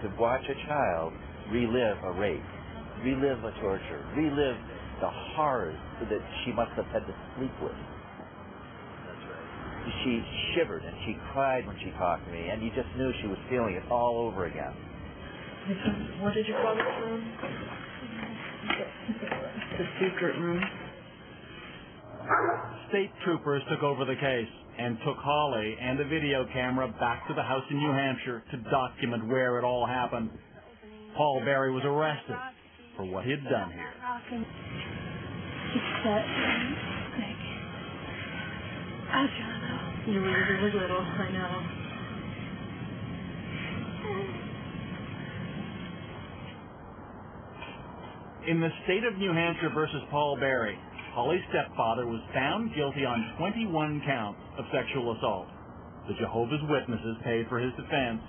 to watch a child relive a rape, relive a torture, relive the horrors that she must have had to sleep with. That's right. She shivered and she cried when she talked to me, and you just knew she was feeling it all over again. What did you call this room? The secret room. State troopers took over the case and took Holly and a video camera back to the house in New Hampshire to document where it all happened. Paul Berry was arrested for what he'd done here. You were really little, I know. In the state of New Hampshire versus Paul Berry, Holly's stepfather was found guilty on 21 counts of sexual assault. The Jehovah's Witnesses paid for his defense.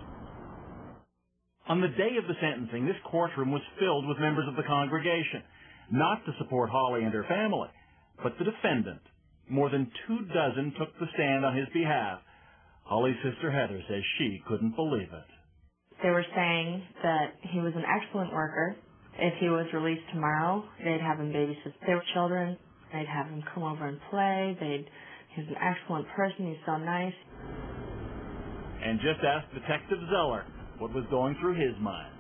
On the day of the sentencing, this courtroom was filled with members of the congregation, not to support Holly and her family, but the defendant. More than 24 took the stand on his behalf. Holly's sister Heather says she couldn't believe it. They were saying that he was an excellent worker. If he was released tomorrow, they'd have him babysit their children. They'd have him come over and play. He's an excellent person. He's so nice. And just ask Detective Zeller what was going through his mind.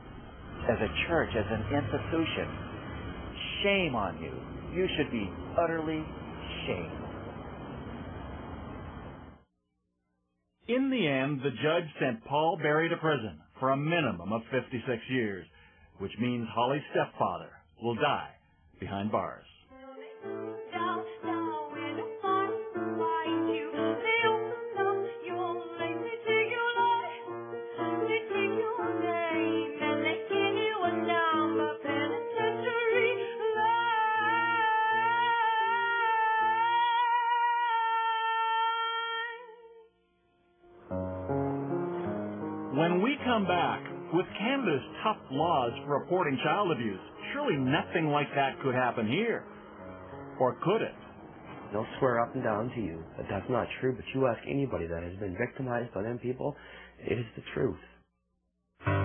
As a church, as an institution, shame on you. You should be utterly shamed. In the end, the judge sent Paul Berry to prison for a minimum of 56 years, which means Holly's stepfather will die behind bars. When we come back, with Canada's tough laws for reporting child abuse, surely nothing like that could happen here. Or could it? They'll swear up and down to you that that's not true, but you ask anybody that has been victimized by them people, it is the truth. And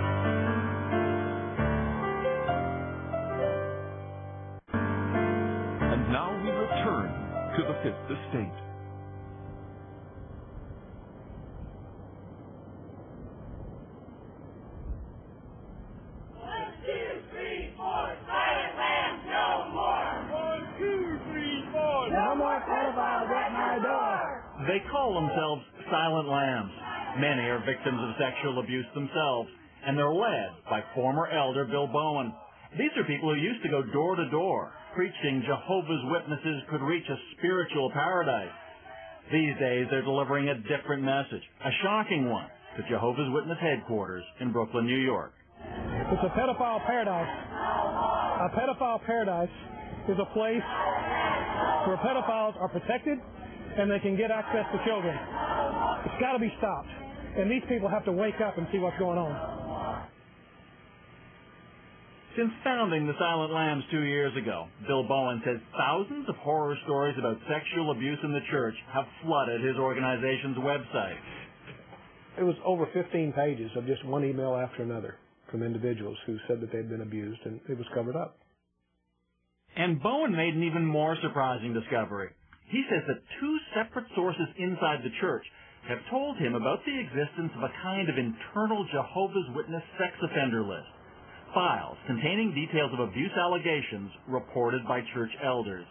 now we return to the Fifth Estate. They call themselves Silent Lambs. Many are victims of sexual abuse themselves, and they're led by former elder Bill Bowen. These are people who used to go door to door, preaching Jehovah's Witnesses could reach a spiritual paradise. These days, they're delivering a different message, a shocking one, to Jehovah's Witness headquarters in Brooklyn, New York. It's a pedophile paradise. A pedophile paradise is a place where pedophiles are protected and they can get access to children. It's got to be stopped. And these people have to wake up and see what's going on. Since founding the Silent Lambs 2 years ago, Bill Bowen says thousands of horror stories about sexual abuse in the church have flooded his organization's website. It was over 15 pages of just one email after another from individuals who said that they'd been abused, and it was covered up. And Bowen made an even more surprising discovery. He says that 2 separate sources inside the church have told him about the existence of a kind of internal Jehovah's Witness sex offender list, files containing details of abuse allegations reported by church elders.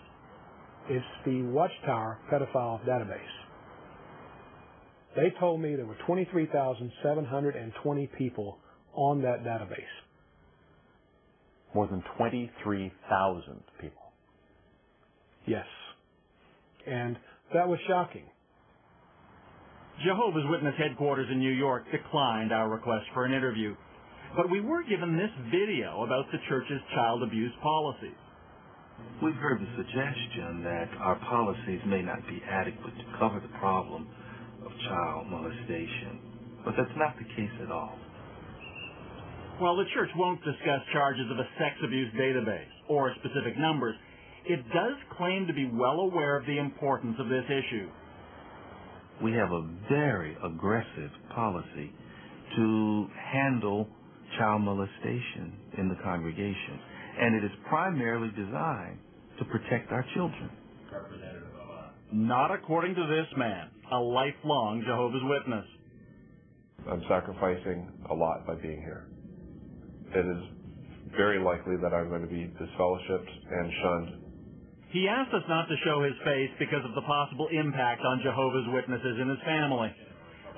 It's the WatchTower pedophile database. They told me there were 23,720 people on that database. More than 23,000 people. Yes. And that was shocking. Jehovah's Witness headquarters in New York declined our request for an interview, but we were given this video about the church's child abuse policies. We've heard the suggestion that our policies may not be adequate to cover the problem of child molestation, but that's not the case at all. While the church won't discuss charges of a sex abuse database or specific numbers, it does claim to be well aware of the importance of this issue. We have a very aggressive policy to handle child molestation in the congregation, and it is primarily designed to protect our children. Not according to this man, a lifelong Jehovah's Witness. I'm sacrificing a lot by being here. It is very likely that I'm going to be disfellowshipped and shunned. He asked us not to show his face because of the possible impact on Jehovah's Witnesses in his family.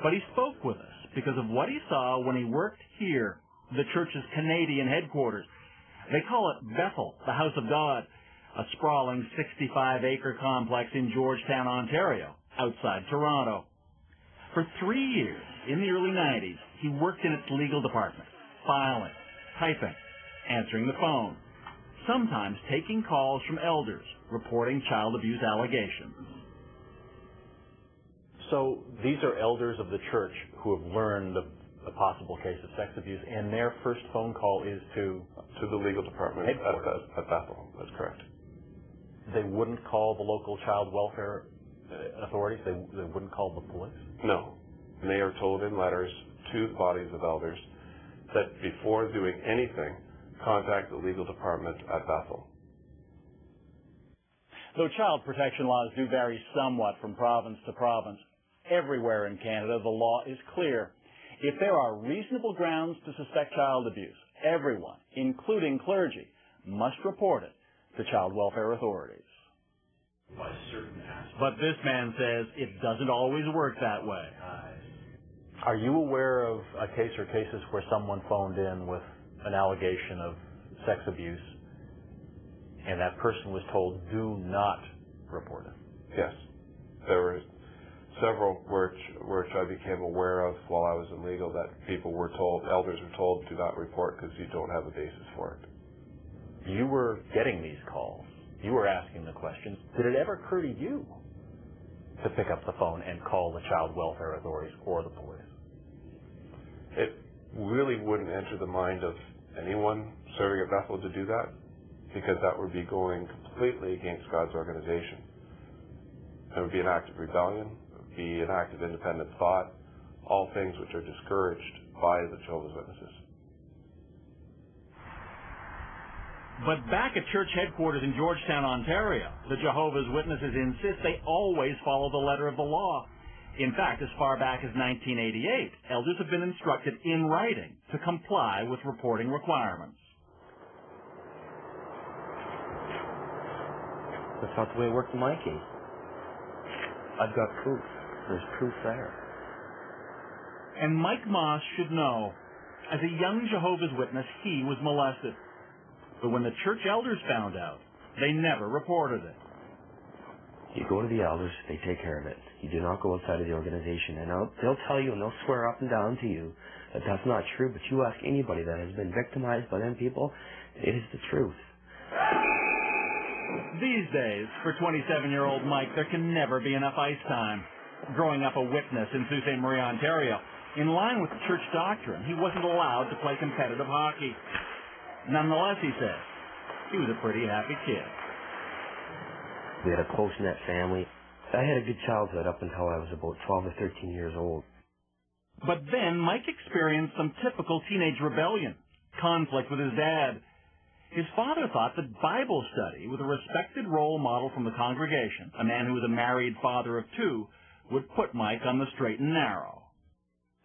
But he spoke with us because of what he saw when he worked here, the church's Canadian headquarters. They call it Bethel, the House of God, a sprawling 65-acre complex in Georgetown, Ontario, outside Toronto. For 3 years, in the early 90s, he worked in its legal department, filing, typing, answering the phone, sometimes taking calls from elders reporting child abuse allegations. So these are elders of the church who have learned of a possible case of sex abuse, and their first phone call is to the legal department at Bethel. That's correct. They wouldn't call the local child welfare authorities? They wouldn't call the police? No. And they are told in letters to the bodies of elders that before doing anything, contact the legal department at Bethel. Though child protection laws do vary somewhat from province to province, everywhere in Canada the law is clear. If there are reasonable grounds to suspect child abuse, everyone, including clergy, must report it to child welfare authorities. But this man says it doesn't always work that way. Are you aware of a case or cases where someone phoned in with an allegation of sex abuse and that person was told, do not report it? Yes. There were several which I became aware of while I was in legal that people were told, elders were told, do not report because you don't have a basis for it. You were getting these calls. You were asking the questions. Did it ever occur to you to pick up the phone and call the child welfare authorities or the police? It really wouldn't enter the mind of anyone serving at Bethel to do that, because that would be going completely against God's organization. It would be an act of rebellion. It would be an act of independent thought, all things which are discouraged by the Jehovah's Witnesses. But back at church headquarters in Georgetown, Ontario, the Jehovah's Witnesses insist they always follow the letter of the law. In fact, as far back as 1988, elders have been instructed in writing to comply with reporting requirements. That's not the way it worked in my case. I've got proof. There's proof there. And Mike Moss should know, as a young Jehovah's Witness, he was molested. But when the church elders found out, they never reported it. You go to the elders, they take care of it. You do not go outside of the organization. And they'll tell you and they'll swear up and down to you that that's not true. But you ask anybody that has been victimized by them people, it is the truth. These days, for 27-year-old Mike, there can never be enough ice time. Growing up a witness in Sault Ste. Marie, Ontario, in line with the church doctrine, he wasn't allowed to play competitive hockey. Nonetheless, he said, he was a pretty happy kid. We had a close-knit family. I had a good childhood up until I was about 12 or 13 years old. But then Mike experienced some typical teenage rebellion, conflict with his dad. His father thought that Bible study with a respected role model from the congregation, a man who was a married father of two, would put Mike on the straight and narrow.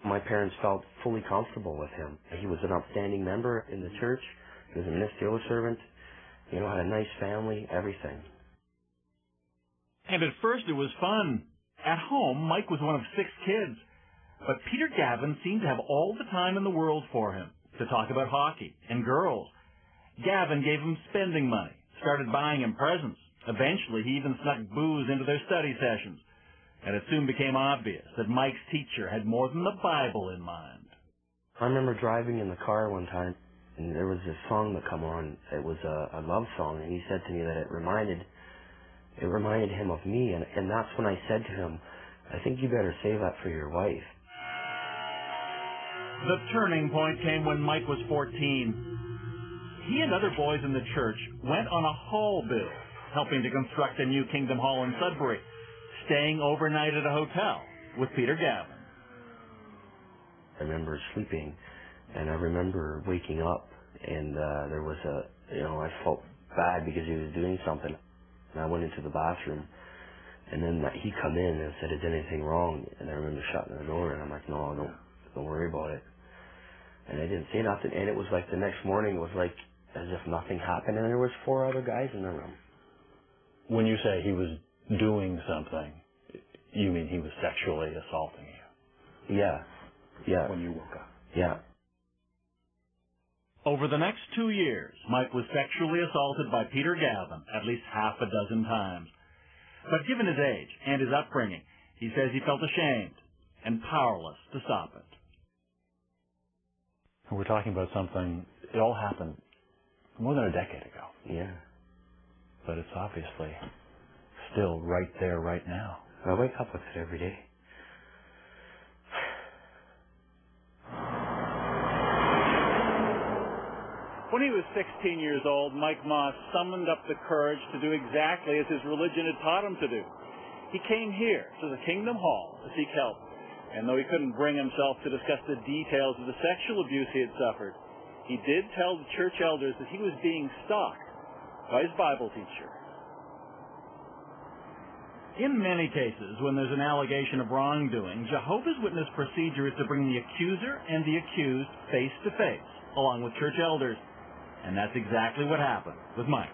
My parents felt fully comfortable with him. He was an upstanding member in the church. He was a ministerial servant. You know, had a nice family, everything. And at first it was fun. At home, Mike was one of 6 kids. But Peter Gavin seemed to have all the time in the world for him to talk about hockey and girls. Gavin gave him spending money, started buying him presents. Eventually, he even snuck booze into their study sessions. And it soon became obvious that Mike's teacher had more than the Bible in mind. I remember driving in the car one time, and there was this song that come on. It was a love song, and he said to me that it reminded him of me, and that's when I said to him, I think you better save that for your wife. The turning point came when Mike was 14. He and other boys in the church went on a hall bill, helping to construct a new Kingdom Hall in Sudbury, staying overnight at a hotel with Peter Gavin. I remember sleeping And I remember waking up, and there was I felt bad because he was doing something. And I went into the bathroom, and then he come in and said, "Is anything wrong?" And I remember shutting the door, and I'm like, "No, don't worry about it." And I didn't say nothing, and it was like the next morning, it was like as if nothing happened, and there was 4 other guys in the room. When you say he was doing something, you mean he was sexually assaulting you? Yeah. When you woke up? Yeah. Over the next 2 years, Mike was sexually assaulted by Peter Gavin at least half a dozen times. But given his age and his upbringing, he says he felt ashamed and powerless to stop it. We're talking about something, it all happened more than a decade ago. Yeah. But it's obviously still right there right now. I wake up with it every day. When he was 16 years old, Mike Moss summoned up the courage to do exactly as his religion had taught him to do. He came here to the Kingdom Hall to seek help, and though he couldn't bring himself to discuss the details of the sexual abuse he had suffered, he did tell the church elders that he was being stalked by his Bible teacher. In many cases, when there's an allegation of wrongdoing, Jehovah's Witness procedure is to bring the accuser and the accused face to face, along with church elders. And that's exactly what happened with Mike.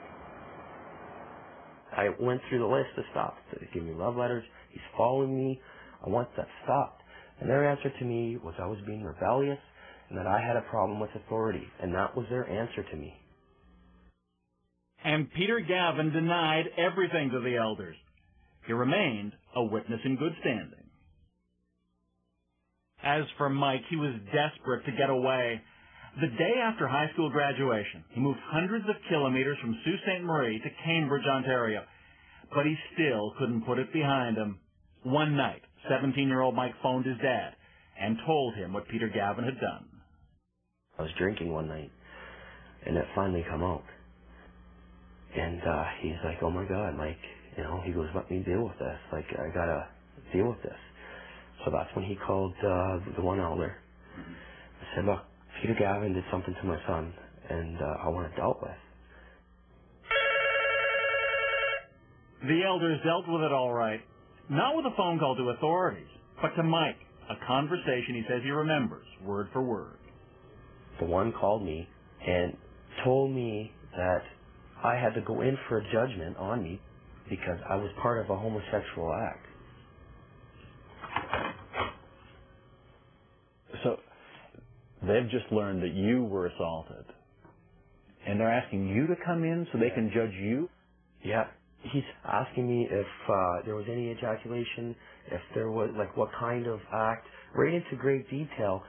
I went through the list of stuff. They give me love letters. He's following me. I want that stopped. And their answer to me was I was being rebellious and that I had a problem with authority. And that was their answer to me. And Peter Gavin denied everything to the elders. He remained a witness in good standing. As for Mike, he was desperate to get away. The day after high school graduation, he moved hundreds of kilometers from Sault Ste. Marie to Cambridge, Ontario. But he still couldn't put it behind him. One night, 17-year-old Mike phoned his dad and told him what Peter Gavin had done. I was drinking one night, and it finally come out. And he's like, "Oh my God, Mike," he goes, "Let me deal with this. Like, I gotta deal with this." So that's when he called the one elder. I said, "Look, Peter Gavin did something to my son, and I want it dealt with." The elders dealt with it all right. Not with a phone call to authorities, but to Mike, a conversation he says he remembers, word for word. The one called me and told me that I had to go in for a judgment on me because I was part of a homosexual act. So they've just learned that you were assaulted, and they're asking you to come in so they can judge you? Yeah. He's asking me if there was any ejaculation, if there was, like, what kind of act, right into great detail.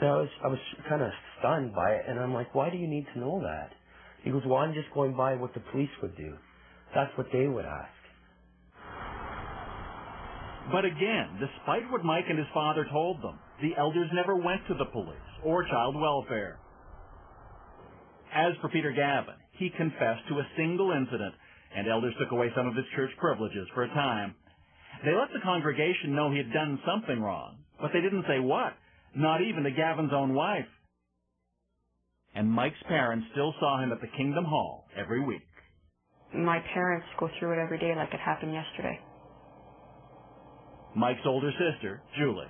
And I was kind of stunned by it, and I'm like, "Why do you need to know that?" He goes, "Well, I'm just going by what the police would do. That's what they would ask." But again, despite what Mike and his father told them, the elders never went to the police or child welfare. As for Peter Gavin, he confessed to a single incident, and elders took away some of his church privileges for a time. They let the congregation know he had done something wrong, but they didn't say what, not even to Gavin's own wife. And Mike's parents still saw him at the Kingdom Hall every week. My parents go through it every day like it happened yesterday. Mike's older sister, Julie.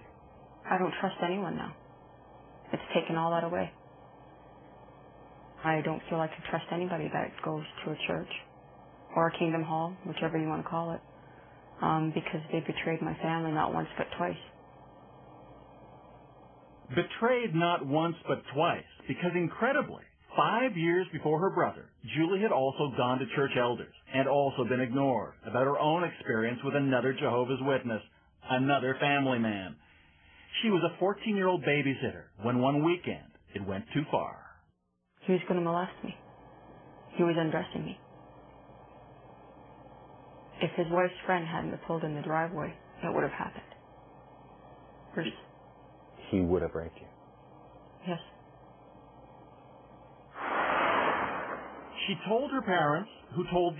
I don't trust anyone now. It's taken all that away. I don't feel I can trust anybody that goes to a church or a Kingdom Hall, whichever you want to call it, because they betrayed my family not once but twice. Betrayed not once but twice, because incredibly, 5 years before her brother, Julie had also gone to church elders and also been ignored about her own experience with another Jehovah's Witness, another family man. She was a 14-year-old babysitter when one weekend it went too far. He was going to molest me. He was undressing me. If his wife's friend hadn't have pulled in the driveway, it would have happened. He would have raped you? Yes. She told her parents, who told